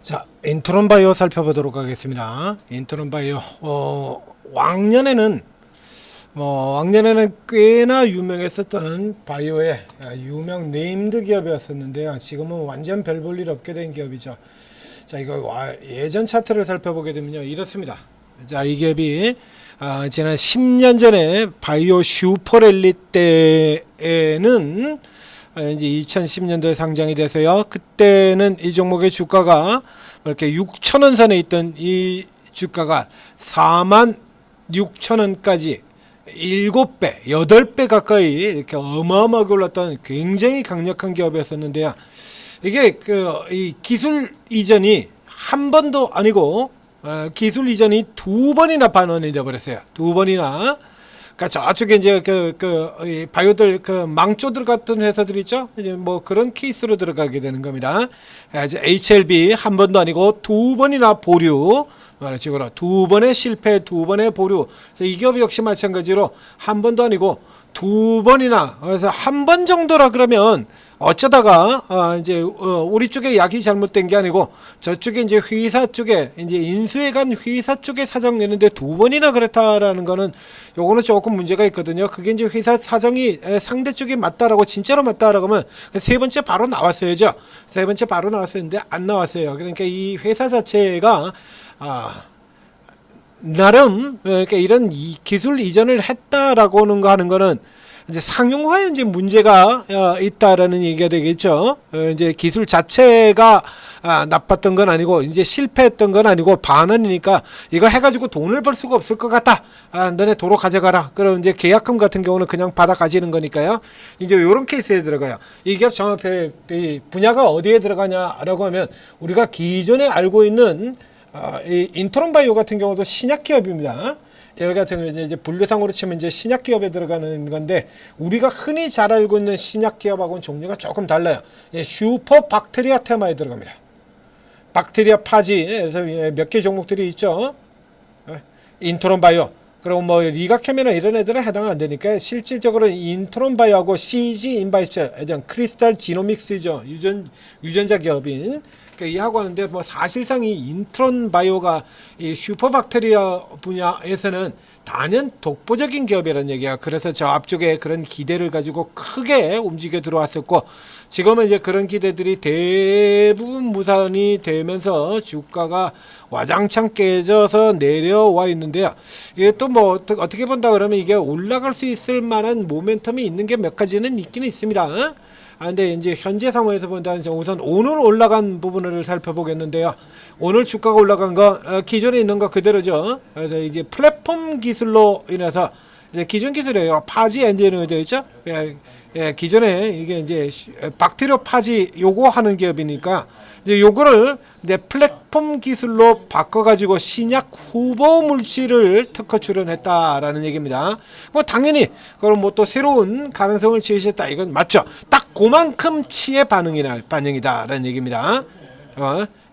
자, 인트론 바이오 살펴보도록 하겠습니다. 인트론 바이오 왕년에는 꽤나 유명했었던 바이오의 유명 네임드 기업이었었는데요. 지금은 완전 별 볼 일 없게 된 기업이죠. 자, 이거 예전 차트를 살펴보게 되면요, 이렇습니다. 자, 이 기업이 지난 10년 전에 바이오 슈퍼랠리 때에는 이제 2010년도에 상장이 돼서요. 그때는 이 종목의 주가가 이렇게 6,000원 선에 있던 이 주가가 46,000원까지 7배, 8배 가까이 이렇게 어마어마하게 올랐던 굉장히 강력한 기업이었었는데요. 이게 이 기술 이전이 한 번도 아니고 기술 이전이 두 번이나 반원이 되어 버렸어요. 두 번이나. 그러니까 저쪽에 이제 이 바이오들 망조 들어갔던 회사들 있죠. 이제 뭐 그런 케이스로 들어가게 되는 겁니다. 이제 HLB 한 번도 아니고 두 번이나 보류. 식으로 두 번의 실패, 두 번의 보류. 그래서 이 기업 역시 마찬가지로 한 번도 아니고 두 번이나, 그래서 한 번 정도라 그러면 어쩌다가 이제 우리 쪽에 약이 잘못된 게 아니고 저쪽에 이제 회사 쪽에 이제 인수해 간 회사 쪽에 사정 내는데 두 번이나 그랬다라는 거는 요거는 조금 문제가 있거든요. 그게 이제 회사 사정이 상대 쪽이 맞다라고 진짜로 맞다라고 하면 세 번째 바로 나왔어야죠. 세 번째 바로 나왔었는데 안 나왔어요. 그러니까 이 회사 자체가 나름 그러니까 이런 기술 이전을 했다라고 하는 거는 이제 상용화에 이제 문제가 있다라는 얘기가 되겠죠. 이제 기술 자체가 나빴던 건 아니고 이제 실패했던 건 아니고 반원이니까 이거 해가지고 돈을 벌 수가 없을 것 같다. 너네 도로 가져가라. 그럼 이제 계약금 같은 경우는 그냥 받아 가지는 거니까요. 이제 이런 케이스에 들어가요. 이 기업 정확히 분야가 어디에 들어가냐라고 하면 우리가 기존에 알고 있는 이 인트론 바이오 같은 경우도 신약 기업입니다. 여기 같은 경우는 이제 분류상으로 치면 이제 신약 기업에 들어가는 건데 우리가 흔히 잘 알고 있는 신약 기업하고는 종류가 조금 달라요. 슈퍼 박테리아 테마에 들어갑니다. 박테리아 파지, 그래서 몇 개 종목들이 있죠. 인트론 바이오. 그리고 뭐 리가케미나 이런 애들은 해당 안 되니까 실질적으로 인트론 바이오하고 CG 인바이스, 크리스탈 지노믹스죠. 유전자 기업인. 이하고 하는데 뭐 사실상 이 인트론 바이오가 이 슈퍼박테리아 분야에서는 단연 독보적인 기업이라는 얘기야. 그래서 저 앞쪽에 그런 기대를 가지고 크게 움직여 들어왔었고 지금은 이제 그런 기대들이 대부분 무산이 되면서 주가가 와장창 깨져서 내려와 있는데요. 이게 또 뭐 어떻게 본다 그러면 이게 올라갈 수 있을 만한 모멘텀이 있는 게 몇 가지는 있기는 있습니다. 근데 이제 현재 상황에서 본다면 우선 오늘 올라간 부분을 살펴보겠는데요. 오늘 주가가 올라간 거 기존에 있는 거 그대로죠. 그래서 이제 플랫폼 기술로 인해서 이제 기존 기술이에요. 파지 엔진으로 되어 있죠. 기존에 이게 이제 박테리아 파지 요거 하는 기업이니까 이제 요거를 이제 플랫폼 기술로 바꿔가지고 신약 후보 물질을 특허 출원했다라는 얘기입니다. 뭐 당연히 그럼 뭐 또 새로운 가능성을 제시했다 이건 맞죠. 딱 그만큼치의 반영이다라는 얘기입니다.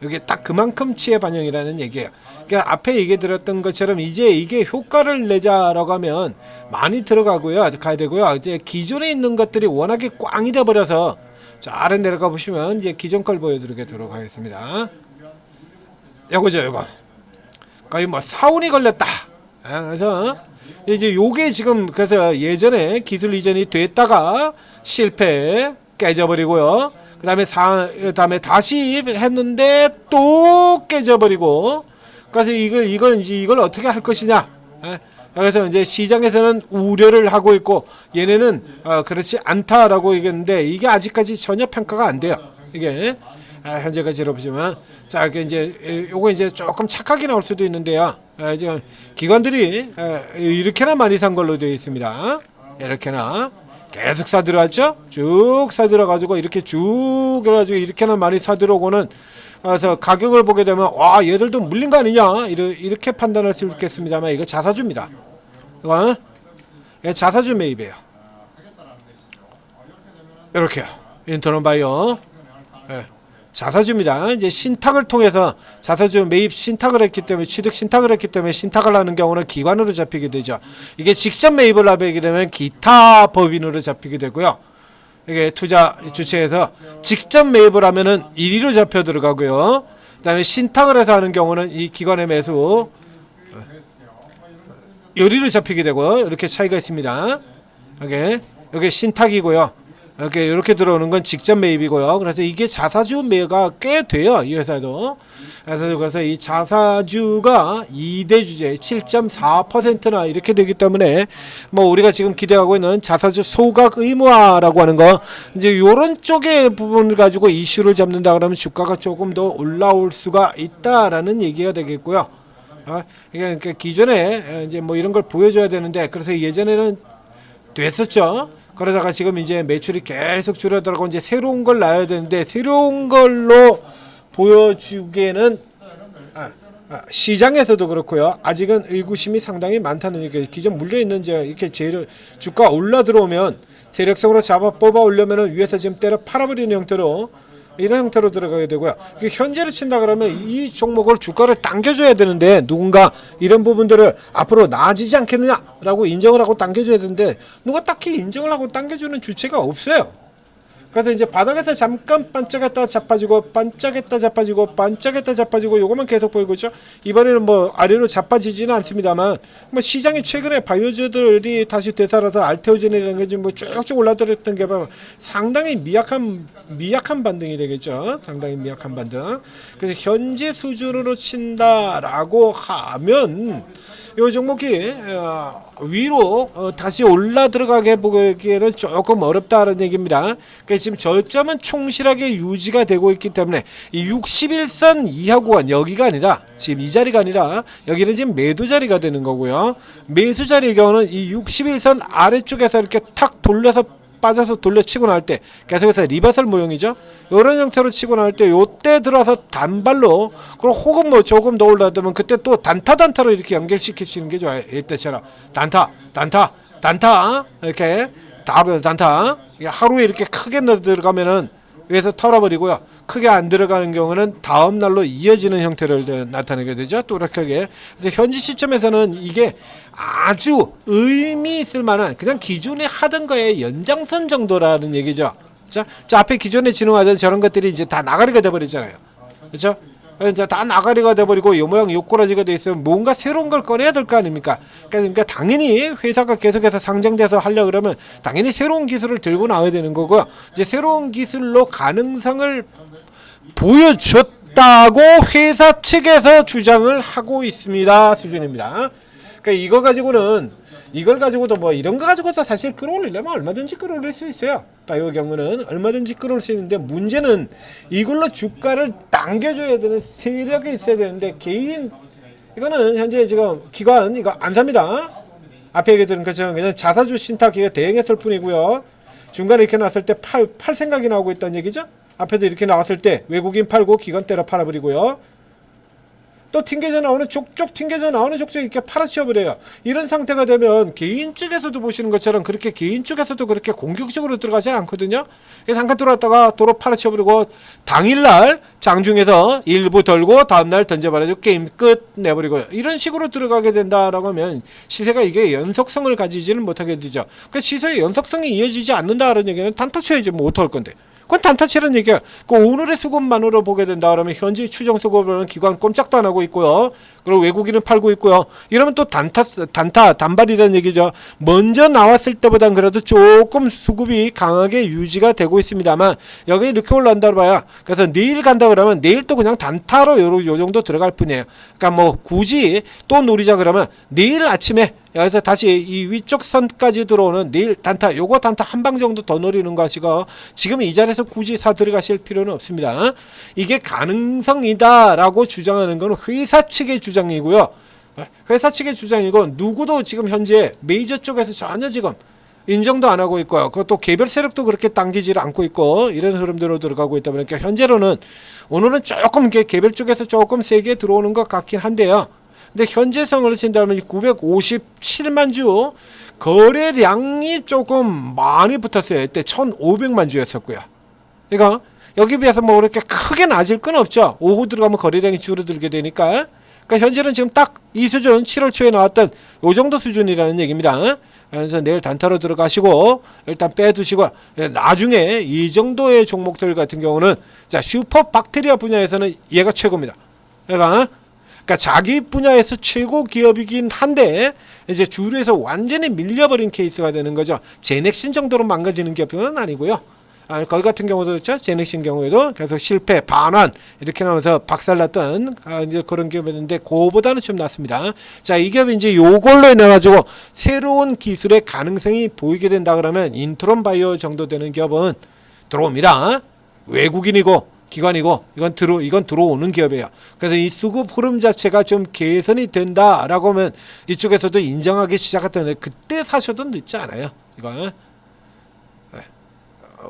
이게 딱 그만큼치의 반영이라는 얘기예요. 그러니까 앞에 얘기 드렸던 것처럼 이제 이게 효과를 내자라고 하면 많이 들어가고요, 가야 되고요. 이제 기존에 있는 것들이 워낙에 꽝이 돼 버려서 자 아래 내려가 보시면 이제 기존 걸 보여드리도록 하겠습니다. 요거죠, 요거. 거의 뭐 사운이 걸렸다. 그래서 이제 요게 지금 그래서 예전에 기술 이전이 됐다가 실패 깨져버리고요. 그다음에 다시 했는데 또 깨져버리고. 그래서 이걸 어떻게 할 것이냐. 그래서 이제 시장에서는 우려를 하고 있고 얘네는 그렇지 않다라고 얘기했는데 이게 아직까지 전혀 평가가 안 돼요. 이게 현재까지로 보시면 자 이제 요거 이제 조금 착하게 나올 수도 있는데요. 지금 기관들이 이렇게나 많이 산 걸로 되어 있습니다. 이렇게나 계속 사들어왔죠. 쭉 사들어가지고 이렇게 쭉 그래가지고 이렇게나 많이 사들어오고는 그래서 가격을 보게 되면 와 얘들도 물린 거 아니냐 이렇게 판단할 수 있겠습니다만 이거 자사주입니다. 이거 자사주 매입이에요. 이렇게요. 인트론 바이오 자사주입니다. 이제 신탁을 통해서 자사주 매입 신탁을 했기 때문에 취득 신탁을 했기 때문에 신탁을 하는 경우는 기관으로 잡히게 되죠. 이게 직접 매입을 하게 되면 기타 법인으로 잡히게 되고요. 이게 투자 주체에서 직접 매입을 하면은 1위로 잡혀 들어가고요. 그다음에 신탁을 해서 하는 경우는 이 기관의 매수 요리로 잡히게 되고 이렇게 차이가 있습니다. 여기 신탁이고요. 이렇게 들어오는 건 직전 매입이고요. 그래서 이게 자사주 매가 꽤 돼요. 이 회사도. 그래서 이 자사주가 2대 주제 7.4%나 이렇게 되기 때문에 뭐 우리가 지금 기대하고 있는 자사주 소각 의무화라고 하는 거 이제 요런 쪽의 부분을 가지고 이슈를 잡는다 그러면 주가가 조금 더 올라올 수가 있다라는 얘기가 되겠고요. 그러니까 기존에 이제 뭐 이런 걸 보여줘야 되는데 그래서 예전에는 됐었죠. 그러다가 지금 이제 매출이 계속 줄어들고 이제 새로운 걸 놔야 되는데 새로운 걸로 보여주기에는 시장에서도 그렇고요. 아직은 의구심이 상당히 많다는 얘기. 기존 물려 있는 이렇게 재료 주가 올라 들어오면 세력성으로 잡아 뽑아 올려면은 위에서 지금 때려 팔아버리는 형태로 이런 형태로 들어가게 되고요. 현재를 친다 그러면 이 종목을 주가를 당겨줘야 되는데 누군가 이런 부분들을 앞으로 나아지지 않겠느냐라고 인정을 하고 당겨줘야 되는데 누가 딱히 인정을 하고 당겨주는 주체가 없어요. 그래서 이제 바닥에서 잠깐 반짝했다 자빠지고 반짝했다 자빠지고 반짝했다 자빠지고 요것만 계속 보이고 있죠. 이번에는 뭐 아래로 자빠지지는 않습니다만 뭐 시장이 최근에 바이오주들이 다시 되살아서 알테오젠이라는 게 지금 뭐 쭉쭉 올라들었던 게 상당히 미약한 반등이 되겠죠. 상당히 미약한 반등. 그래서 현재 수준으로 친다라고 하면 이 종목이 위로 다시 올라 들어가게 보기에는 조금 어렵다는 얘기입니다. 그래서 지금 저점은 충실하게 유지가 되고 있기 때문에 이 61선 이하 구간 여기가 아니라 지금 이 자리가 아니라 여기는 지금 매도 자리가 되는 거고요. 매수 자리의 경우는 이 61선 아래쪽에서 이렇게 탁 돌려서 빠져서 돌려치고 나올 때 계속해서 리버설 모형이죠. 이런 형태로 치고 나올 때 요때 들어서 단발로 그리고 혹은 뭐 조금 더 올라가면 그때 또 단타로 이렇게 연결시키시는 게 좋아요. 이때처럼 단타 이렇게 단타 하루에 이렇게 크게 들어가면은 위에서 털어버리고요. 크게 안 들어가는 경우는 다음 날로 이어지는 형태를 나타내게 되죠. 또렷하게. 그래서 현재 시점에서는 이게 아주 의미 있을 만한 그냥 기존에 하던 거의 연장선 정도라는 얘기죠. 자, 앞에 기존에 진행하던 저런 것들이 이제 다 나가리가 돼버리잖아요. 그렇죠? 이제 다 나가리가 돼버리고 요 모양 요 꼬라지가 돼 있으면 뭔가 새로운 걸 꺼내야 될 거 아닙니까? 그러니까 당연히 회사가 계속해서 상장돼서 하려 그러면 당연히 새로운 기술을 들고 나와야 되는 거고요. 이제 새로운 기술로 가능성을 보여줬다고 회사 측에서 주장을 하고 있습니다. 수준입니다. 그러니까 이걸 가지고도 뭐 이런 거 가지고도 사실 끌어올리려면 얼마든지 끌어올릴 수 있어요. 바이오 경우는 얼마든지 끌어올 수 있는데 문제는 이걸로 주가를 당겨줘야 되는 세력이 있어야 되는데 개인 이거는 현재 지금 기관 이거 안 삽니다. 앞에 얘기드린 것처럼 그냥 자사주 신탁 기가 대행했을 뿐이고요. 중간에 이렇게 나왔을 때 팔 생각이 나오고 있다는 얘기죠. 앞에도 이렇게 나왔을 때 외국인 팔고 기관 때려 팔아버리고요. 또 튕겨져 나오는 족족 튕겨져 나오는 족족 이렇게 팔아치워버려요. 이런 상태가 되면 개인 쪽에서도 보시는 것처럼 그렇게 개인 쪽에서도 그렇게 공격적으로 들어가지 않거든요. 잠깐 들어왔다가 도로 팔아치워버리고 당일날 장중에서 일부 덜고 다음날 던져버려서 게임 끝 내버리고요. 이런 식으로 들어가게 된다라고 하면 시세가 이게 연속성을 가지지는 못하게 되죠. 그 시세의 연속성이 이어지지 않는다라는 얘기는 단타 쳐야지 뭐 어떡할 건데. 그건 단타치라는 얘기야. 그 오늘의 수급만으로 보게 된다 그러면 현재 추정 수급은 기관 꼼짝도 안 하고 있고요. 그리고 외국인은 팔고 있고요. 이러면 또 단발이라는 얘기죠. 먼저 나왔을 때보단 그래도 조금 수급이 강하게 유지가 되고 있습니다만 여기 이렇게 올라간다 봐야 그래서 내일 간다 그러면 내일 또 그냥 단타로 요 정도 들어갈 뿐이에요. 그러니까 뭐 굳이 또 노리자 그러면 내일 아침에 여기서 다시 이 위쪽 선까지 들어오는 내일 단타 요거 단타 한 방 정도 더 노리는 것이고 지금 이 자리에서 굳이 사 들어가실 필요는 없습니다. 이게 가능성이다 라고 주장하는 건 회사 측의 주장이고요. 회사 측의 주장이고 누구도 지금 현재 메이저 쪽에서 전혀 지금 인정도 안 하고 있고요. 그것도 개별 세력도 그렇게 당기지를 않고 있고 이런 흐름대로 들어가고 있다 보니까 현재로는 오늘은 조금 개별 쪽에서 조금 세게 들어오는 것 같긴 한데요. 근데 현재성으로 친다면 957만 주 거래량이 조금 많이 붙었어요. 이때 1,500만 주였었고요. 그러니까 여기 비해서 뭐 그렇게 크게 낮을 건 없죠. 오후 들어가면 거래량이 줄어들게 되니까. 그러니까 현재는 지금 딱 이 수준 7월 초에 나왔던 요 정도 수준이라는 얘기입니다. 그래서 내일 단타로 들어가시고 일단 빼두시고 나중에 이 정도의 종목들 같은 경우는 자 슈퍼 박테리아 분야에서는 얘가 최고입니다. 그러니까 자기 분야에서 최고 기업이긴 한데 이제 주류에서 완전히 밀려버린 케이스가 되는 거죠. 제넥신 정도로 망가지는 기업은 아니고요. 거기 같은 경우도 그렇죠. 제넥신 경우에도 계속 실패, 반환 이렇게 나오면서 박살났던 이제 그런 기업이었는데 그거보다는 좀 낫습니다. 자, 이 기업이 이제 요걸로 인해 가지고 새로운 기술의 가능성이 보이게 된다 그러면 인트론 바이오 정도 되는 기업은 들어옵니다. 외국인이고 기관이고 이건 들어오는 기업이에요. 그래서 이 수급 흐름 자체가 좀 개선이 된다라고 하면 이쪽에서도 인정하기 시작했던데 그때 사셔도 늦지 않아요. 이거.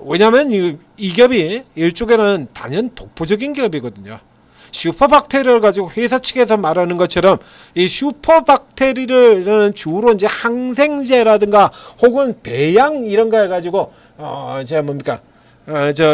왜냐하면 이 기업이 일종에는 단연 독보적인 기업이거든요. 슈퍼박테리아를 가지고 회사 측에서 말하는 것처럼 이 슈퍼박테리아는 주로 이제 항생제라든가 혹은 배양 이런 거 해가지고 제가 뭡니까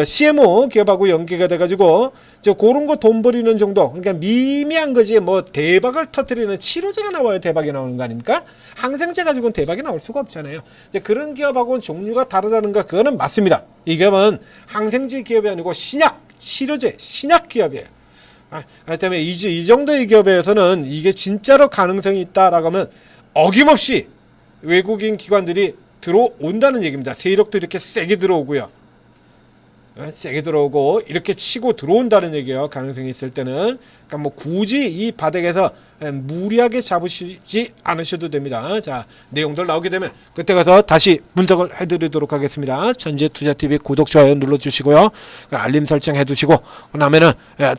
CMO 기업하고 연계가 돼가지고 그런 거 돈 버리는 정도. 그러니까 미미한 거지 뭐 대박을 터뜨리는 치료제가 나와야 대박이 나오는 거 아닙니까? 항생제 가지고는 대박이 나올 수가 없잖아요. 이제 그런 기업하고는 종류가 다르다는 거 그거는 맞습니다. 이 기업은 항생제 기업이 아니고 신약, 치료제, 신약 기업이에요. 때문에 이 정도의 기업에서는 이게 진짜로 가능성이 있다라고 하면 어김없이 외국인 기관들이 들어온다는 얘기입니다. 세력도 이렇게 세게 들어오고요. 세게 들어오고 이렇게 치고 들어온다는 얘기예요. 가능성이 있을 때는. 그러니까 뭐 굳이 이 바닥에서 무리하게 잡으시지 않으셔도 됩니다. 자, 내용들 나오게 되면 그때 가서 다시 분석을 해드리도록 하겠습니다. 전재투자TV 구독, 좋아요 눌러주시고요. 알림 설정 해두시고 그다음에는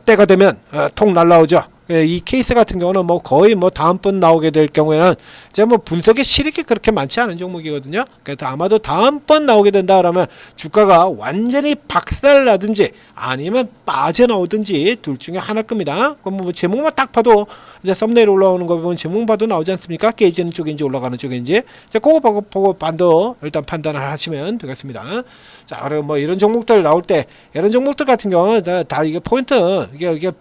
때가 되면 통 날라오죠. 이 케이스 같은 경우는 뭐 거의 뭐 다음번 나오게 될 경우에는 제가 뭐 분석의 실익이 그렇게 많지 않은 종목이거든요. 그래서 아마도 다음번 나오게 된다 그러면 주가가 완전히 박살나든지 아니면 빠져나오든지 둘 중에 하나일 겁니다. 그럼 뭐 제목만 딱 봐도 이제 썸네일 올라오는 거 보면 제목 봐도 나오지 않습니까? 깨지는 쪽인지 올라가는 쪽인지. 자, 그거 보고 반도 일단 판단을 하시면 되겠습니다. 자, 그리고 뭐 이런 종목들 나올 때 이런 종목들 같은 경우는 다 이게 포인트 이게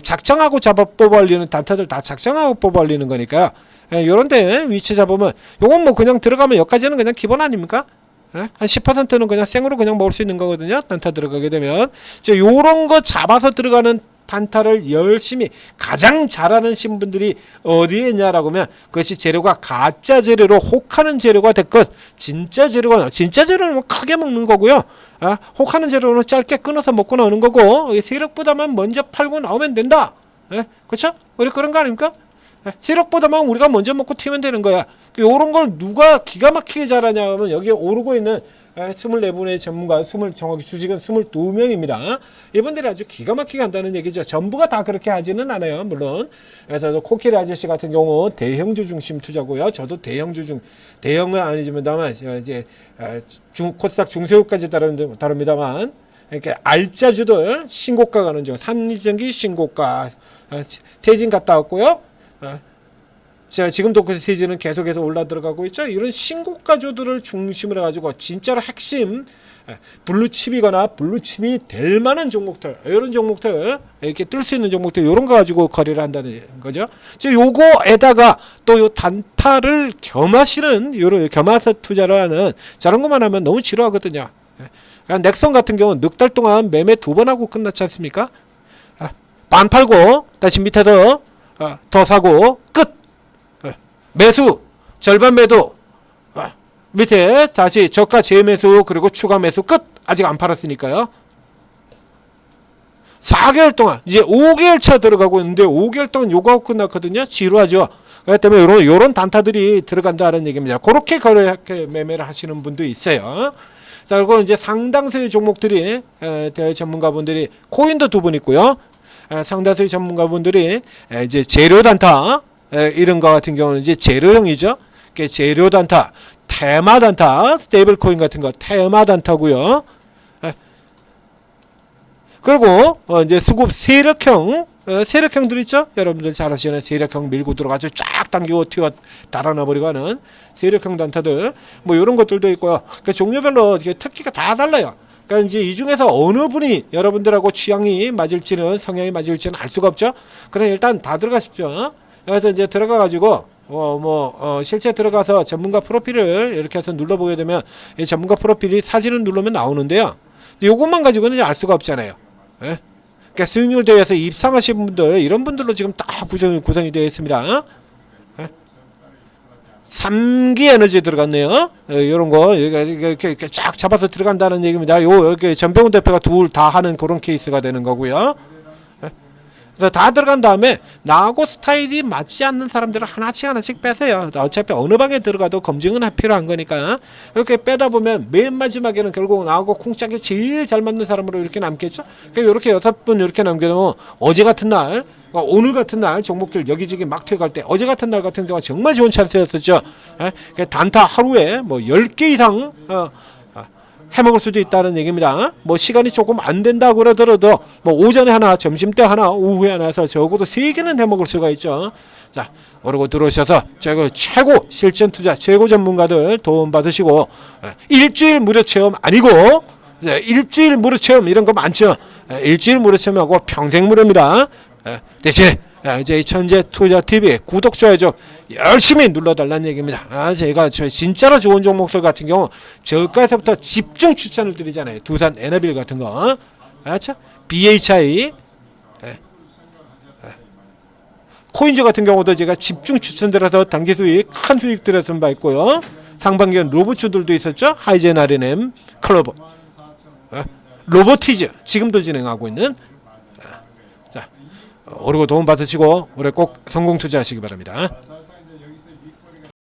작정하고 잡아 뽑아올리는 단타들 다 작정하고 뽑아올리는 거니까 요런데 위치 잡으면 요건 뭐 그냥 들어가면 여기까지는 그냥 기본 아닙니까? 한 10%는 그냥 생으로 그냥 먹을 수 있는 거거든요. 단타 들어가게 되면 요런 거 잡아서 들어가는 단타를 열심히 가장 잘하는 신분들이 어디에 있냐라고 하면 그것이 재료가 가짜 재료로 혹하는 재료가 됐건 진짜 재료는 뭐 크게 먹는 거고요. 혹하는 재료는 짧게 끊어서 먹고 나오는 거고 세력보다만 먼저 팔고 나오면 된다. 그렇죠? 우리 그런 거 아닙니까? 세력보다만 우리가 먼저 먹고 튀면 되는 거야. 요런 걸 누가 기가 막히게 잘하냐 하면 여기에 오르고 있는 24분의 전문가, 정확히 주식은 22명입니다. 이분들이 아주 기가 막히게 한다는 얘기죠. 전부가 다 그렇게 하지는 않아요. 물론. 그래서 코끼리 아저씨 같은 경우 대형주 중심 투자고요. 저도 대형은 아니지만 다만 이제 코스닥 중소형까지 다릅니다만 이렇게 알짜주들 신고가 가는 중, 삼리전기 신고가 세진 갔다 왔고요. 자, 지금도 그 세진은 계속해서 올라 들어가고 있죠. 이런 신고가주들을 중심으로 해가지고 진짜로 핵심 블루칩이거나 블루칩이 될 만한 종목들, 이런 종목들 이렇게 뜰 수 있는 종목들 이런 거 가지고 거래를 한다는 거죠. 요거에다가 또 요 단타를 겸하시는 요런 겸해서 투자를 하는 저런 것만 하면 너무 지루하거든요. 넥선 같은 경우는 넉 달 동안 매매 2번 하고 끝났지 않습니까? 반 팔고 다시 밑에서 더 사고 끝. 매수 절반 매도 밑에 다시 저가 재매수 그리고 추가 매수 끝. 아직 안 팔았으니까요. 4개월 동안 이제 5개월 차 들어가고 있는데 5개월 동안 요거 하고 끝났거든요. 지루하죠. 그렇기 때문에 요런 단타들이 들어간다는 얘기입니다. 그렇게 매매를 하시는 분도 있어요. 자, 그리고 이제 상당수의 종목들이 전문가분들이 코인도 2분 있고요. 상당수의 전문가분들이 이제 재료 단타 이런 거 같은 경우는 이제 재료형이죠. 재료 단타, 테마 단타, 스테이블 코인 같은 거 테마 단타고요. 그리고 이제 수급 세력형들 있죠. 여러분들 잘 아시는 세력형 밀고 들어가서 쫙 당기고 튀어 달아나버리고 하는 세력형 단타들 뭐 이런 것들도 있고요. 그 종류별로 특기가 다 달라요. 그러니까 이제 이 중에서 어느 분이 여러분들하고 취향이 맞을지는 성향이 맞을지는 알 수가 없죠. 그럼 일단 다 들어가십시오. 그래서 이제 들어가 가지고 실제 들어가서 전문가 프로필을 이렇게 해서 눌러보게 되면 이 전문가 프로필이 사진을 누르면 나오는데요. 이것만 가지고는 알 수가 없잖아요. 예? 그러니까 수익률 대회에서 입상하신 분들 이런 분들로 지금 딱 구성이 되어 있습니다. 3기 에너지 들어갔네요. 이런 거 이렇게 쫙 잡아서 들어간다는 얘기입니다. 이렇게 전병훈 대표가 둘 다 하는 그런 케이스가 되는 거고요. 그래서 다 들어간 다음에 나하고 스타일이 맞지 않는 사람들을 하나씩 빼세요. 어차피 어느 방에 들어가도 검증은 필요한 거니까 이렇게 빼다 보면 맨 마지막에는 결국 나하고 콩짝이 제일 잘 맞는 사람으로 이렇게 남겠죠. 그러니까 이렇게 6분 이렇게 남겨놓으면 어제 같은 날, 오늘 같은 날 종목들 여기저기 막 튀어갈 때 어제 같은 날 같은 경우가 정말 좋은 찬스였었죠. 그러니까 단타 하루에 10개 이상 해먹을 수도 있다는 얘기입니다. 시간이 조금 안 된다고 그러더라도 오전에 하나, 점심때 하나, 오후에 하나 해서 적어도 3개는 해먹을 수가 있죠. 자, 오르고 들어오셔서 최고 실전 투자 최고 전문가들 도움 받으시고 일주일 무료 체험 아니고 일주일 무료 체험 이런 거 많죠. 일주일 무료 체험하고 평생 무료입니다. 대신 이제 천재 투자 TV 구독 좋아요 좀 열심히 눌러달라는 얘기입니다. 제가 진짜로 좋은 종목들 같은 경우 저가에서부터 집중 추천을 드리잖아요. 두산 에너빌 같은 거, 그렇죠? BHI, 코인즈 같은 경우도 제가 집중 추천드려서 단기 수익 큰 수익 들었은 바 있고요. 상반기엔 로봇주들도 있었죠. 하이젠 RNM, 클로버, 로보티즈 지금도 진행하고 있는. 오르고 도움 받으시고 올해 꼭 성공 투자하시기 바랍니다.